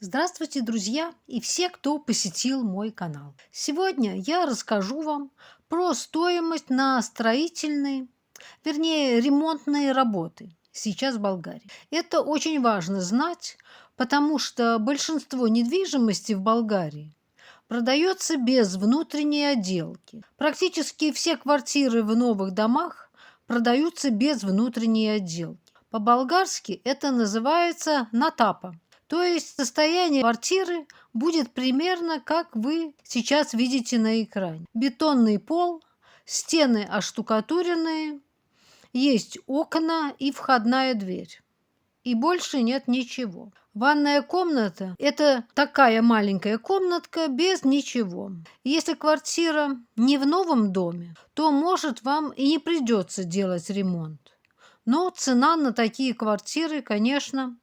Здравствуйте, друзья и все, кто посетил мой канал. Сегодня я расскажу вам про стоимость на строительные, вернее, ремонтные работы сейчас в Болгарии. Это очень важно знать, потому что большинство недвижимости в Болгарии продается без внутренней отделки. Практически все квартиры в новых домах продаются без внутренней отделки. По-болгарски это называется натапа. То есть состояние квартиры будет примерно как вы сейчас видите на экране. Бетонный пол, стены оштукатуренные, есть окна и входная дверь. И больше нет ничего. Ванная комната – это такая маленькая комнатка без ничего. Если квартира не в новом доме, то, может, вам и не придется делать ремонт. Но цена на такие квартиры, конечно,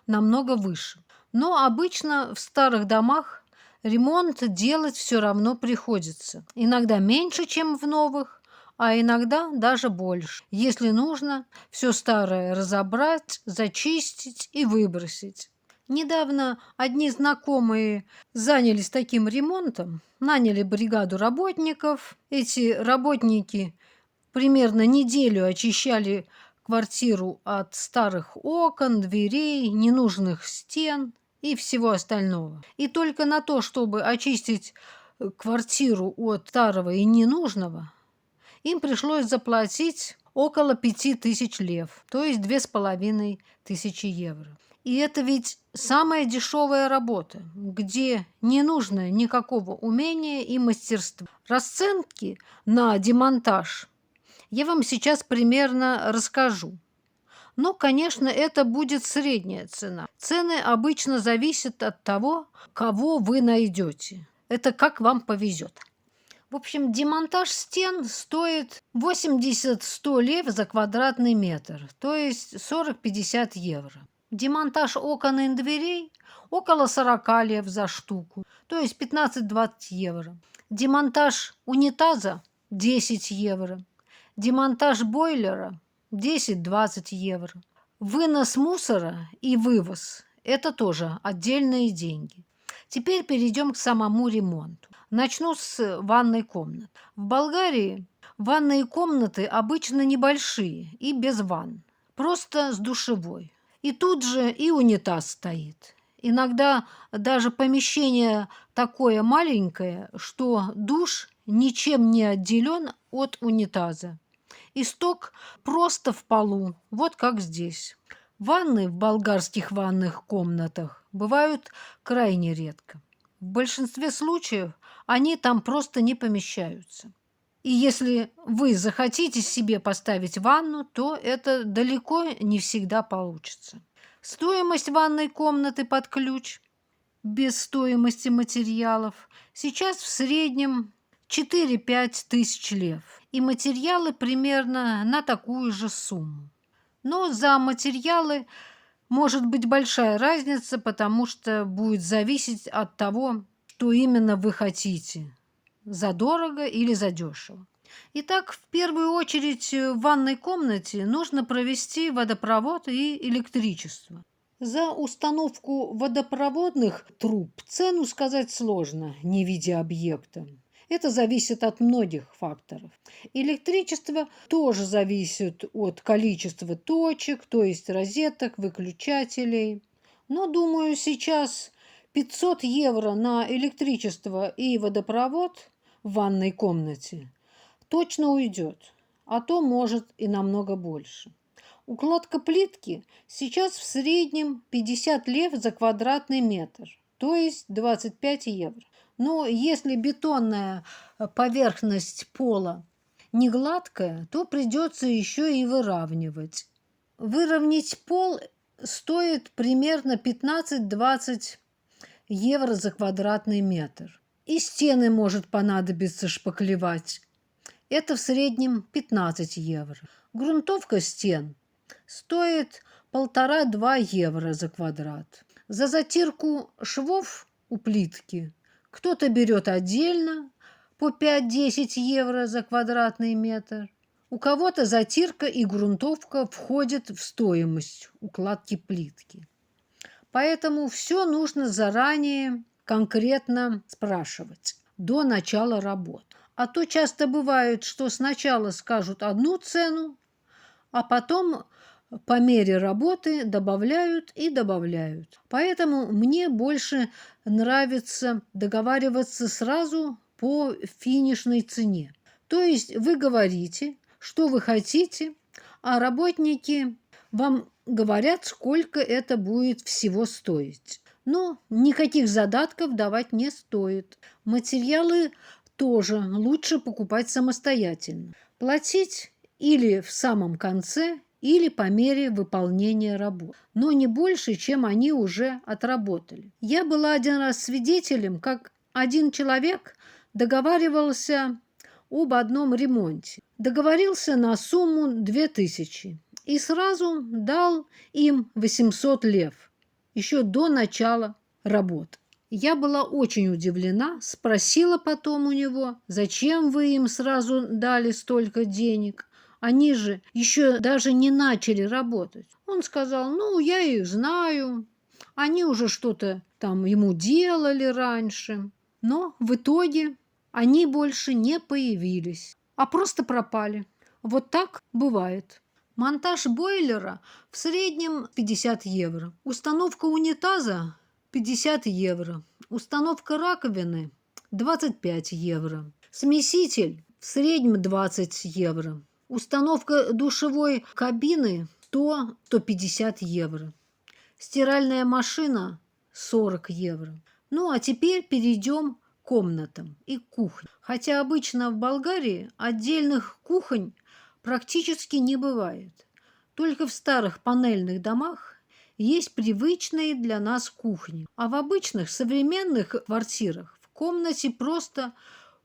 намного выше. Но обычно в старых домах ремонт делать все равно приходится. Иногда меньше, чем в новых, а иногда даже больше, если нужно все старое разобрать, зачистить и выбросить. Недавно одни знакомые занялись таким ремонтом, наняли бригаду работников. Эти работники примерно неделю очищали квартиру от старых окон, дверей, ненужных стен и всего остального. И только на то, чтобы очистить квартиру от старого и ненужного, им пришлось заплатить около 5000 лев, то есть 2500 евро. И это ведь самая дешевая работа, где не нужно никакого умения и мастерства. Расценки на демонтаж я вам сейчас примерно расскажу. Но, конечно, это будет средняя цена. Цены обычно зависят от того, кого вы найдете. Это как вам повезет. В общем, демонтаж стен стоит 80-100 лев за квадратный метр, то есть 40-50 евро. Демонтаж окон и дверей около 40 лев за штуку, то есть 15-20 евро. Демонтаж унитаза 10 евро. Демонтаж бойлера 10-20 евро. Вынос мусора и вывоз – это тоже отдельные деньги. Теперь перейдем к самому ремонту. Начну с ванной комнаты. В Болгарии ванные комнаты обычно небольшие и без ванн, просто с душевой. И тут же и унитаз стоит. Иногда даже помещение такое маленькое, что душ ничем не отделен от унитаза. Исток просто в полу, вот как здесь. Ванны в болгарских ванных комнатах бывают крайне редко. В большинстве случаев они там просто не помещаются. И если вы захотите себе поставить ванну, то это далеко не всегда получится. Стоимость ванной комнаты под ключ без стоимости материалов сейчас в среднем 4-5 тысяч лев. И материалы примерно на такую же сумму. Но за материалы может быть большая разница, потому что будет зависеть от того, что именно вы хотите. Задорого или задешево. Итак, в первую очередь в ванной комнате нужно провести водопровод и электричество. За установку водопроводных труб цену сказать сложно, не видя объекта. Это зависит от многих факторов. Электричество тоже зависит от количества точек, то есть розеток, выключателей. Но, думаю, сейчас 500 евро на электричество и водопровод в ванной комнате точно уйдет, а то может и намного больше. Укладка плитки сейчас в среднем 50 лев за квадратный метр, то есть 25 евро. Но если бетонная поверхность пола не гладкая, то придется еще и выравнивать. Выровнять пол стоит примерно 15-20 евро за квадратный метр. И стены может понадобиться шпаклевать. Это в среднем 15 евро. Грунтовка стен стоит 1,5-2 евро за квадрат. За затирку швов у плитки кто-то берет отдельно по 5-10 евро за квадратный метр. У кого-то затирка и грунтовка входят в стоимость укладки плитки. Поэтому все нужно заранее конкретно спрашивать до начала работ. А то часто бывает, что сначала скажут одну цену, а потом по мере работы добавляют и добавляют. Поэтому мне больше нравится договариваться сразу по финишной цене. То есть вы говорите, что вы хотите, а работники вам говорят, сколько это будет всего стоить. Но никаких задатков давать не стоит. Материалы тоже лучше покупать самостоятельно. Платить или в самом конце, или по мере выполнения работ, но не больше, чем они уже отработали. Я была один раз свидетелем, как один человек договаривался об одном ремонте. Договорился на сумму 2000 и сразу дал им 800 лев, еще до начала работ. Я была очень удивлена, спросила потом у него, зачем вы им сразу дали столько денег? Они же еще даже не начали работать. Он сказал, ну, я их знаю, они уже что-то там ему делали раньше. Но в итоге они больше не появились, а просто пропали. Вот так бывает. Монтаж бойлера в среднем 50 евро. Установка унитаза 50 евро. Установка раковины 25 евро. Смеситель в среднем 20 евро. Установка душевой кабины 100-150 евро. Стиральная машина 40 евро. Ну а теперь перейдем к комнатам и кухне. Хотя обычно в Болгарии отдельных кухонь практически не бывает. Только в старых панельных домах есть привычные для нас кухни. А в обычных современных квартирах в комнате просто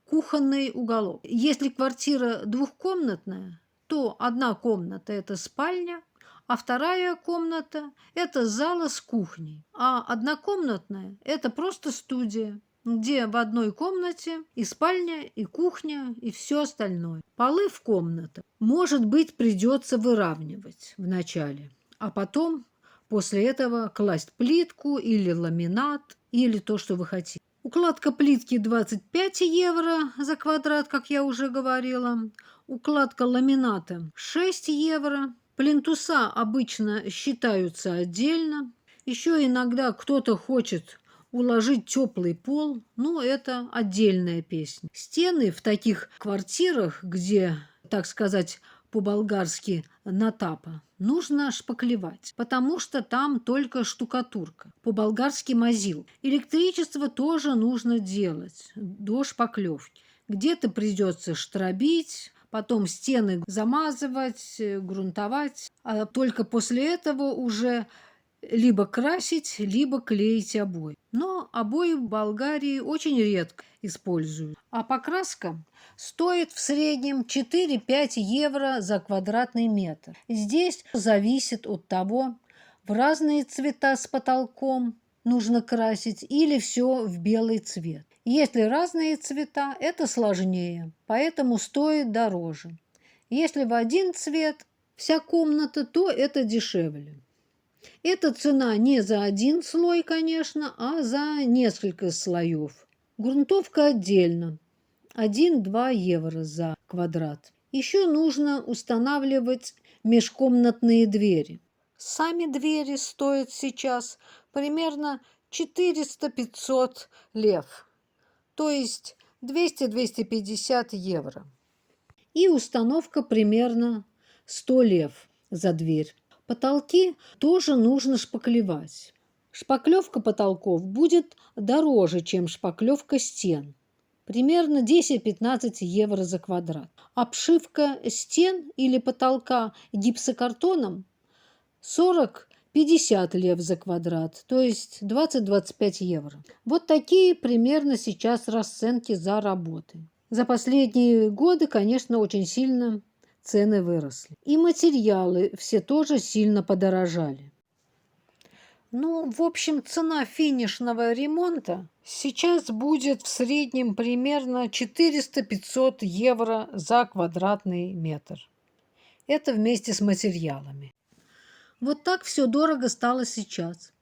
кухонный уголок. Если квартира двухкомнатная, то одна комната – это спальня, а вторая комната – это зала с кухней. А однокомнатная – это просто студия, где в одной комнате и спальня, и кухня, и все остальное. Полы в комнатах, может быть, придется выравнивать вначале, а потом после этого класть плитку или ламинат, или то, что вы хотите. Укладка плитки 25 евро за квадрат, как я уже говорила. Укладка ламината 6 евро. Плинтуса обычно считаются отдельно. Еще иногда кто-то хочет уложить теплый пол, но это отдельная песня. Стены в таких квартирах, где, так сказать, по-болгарски натапа, нужно шпаклевать, потому что там только штукатурка, по-болгарски мазил. Электричество тоже нужно делать до шпаклевки. Где-то придется штробить, потом стены замазывать, грунтовать, а только после этого уже либо красить, либо клеить обои. Но обои в Болгарии очень редко используют. А покраска стоит в среднем 4-5 евро за квадратный метр. Здесь зависит от того, в разные цвета с потолком нужно красить или все в белый цвет. Если разные цвета, это сложнее, поэтому стоит дороже. Если в один цвет вся комната, то это дешевле. Эта цена не за один слой, конечно, а за несколько слоев. Грунтовка отдельно. 1-2 евро за квадрат. Еще нужно устанавливать межкомнатные двери. Сами двери стоят сейчас примерно 400-500 лев, то есть 200-250 евро. И установка примерно 100 лев за дверь. Потолки тоже нужно шпаклевать. Шпаклевка потолков будет дороже, чем шпаклевка стен. Примерно 10-15 евро за квадрат. Обшивка стен или потолка гипсокартоном 40-50 лев за квадрат, то есть 20-25 евро. Вот такие примерно сейчас расценки за работы. За последние годы, конечно, очень сильно цены выросли. И материалы все тоже сильно подорожали. Ну, в общем, цена финишного ремонта сейчас будет в среднем примерно 400-500 евро за квадратный метр. Это вместе с материалами. Вот так все дорого стало сейчас.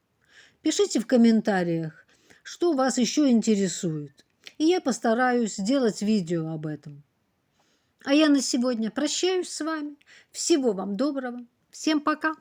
Пишите в комментариях, что вас еще интересует. И я постараюсь сделать видео об этом. А я на сегодня прощаюсь с вами. Всего вам доброго. Всем пока.